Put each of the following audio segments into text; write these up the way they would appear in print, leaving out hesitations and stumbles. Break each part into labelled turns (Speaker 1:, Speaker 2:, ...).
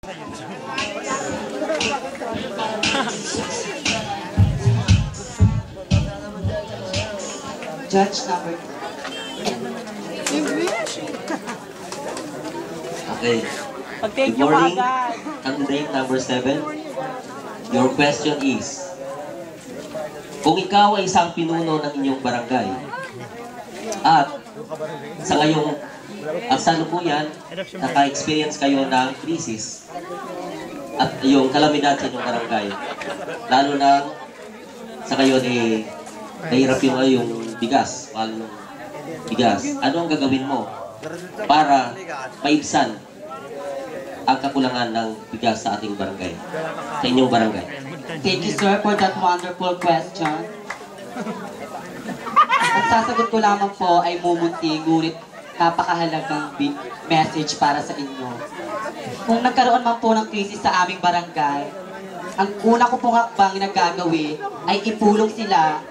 Speaker 1: Judge number 2.
Speaker 2: Okay. Good morning. Candidate number 7. Your question is, kung ikaw ay isang pinuno ng inyong barangay at sa ngayong kasalukuyan, naka-experience kayo ng krisis at yung kalamidad sa inyong barangay, lalo na sa ngayon nahirap yung bigas, mahal yung bigas. Ano ang gagawin mo para maibsan ang kakulangan ng bigas sa ating barangay, sa inyong barangay?
Speaker 1: Thank you, sir, for that wonderful question. Ang sasagot ko lamang po ay mumunti, ngunit napakahalagang message para sa inyo. Kung nagkaroon man po ng krisis sa aming barangay, ang una ko pong hakbang na gagawin ay ipulong sila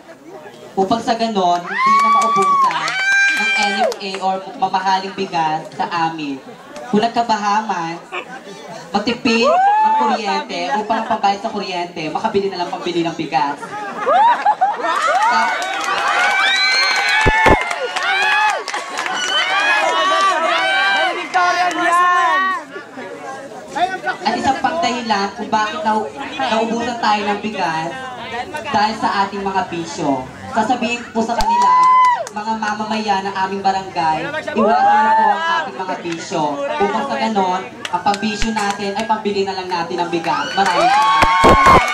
Speaker 1: upang sa ganon, hindi na maubusan ng NFA or mamahaling bigas sa amin. Kung nagkabahaman, magtipid ng kuryente upang ang pambayad sa kuryente, makabili na lang pambili ng bigas. At isang pang dahilan kung bakit naubusan tayo ng bigas dahil sa ating mga bisyo. Sasabihin po sa kanila, mga mamamayan ng aming barangay, iwasan niyo po ang ating mga bisyo. Upang sa ganon, ang pambisyo natin ay pambili na lang natin ng bigas. Maraming salamat.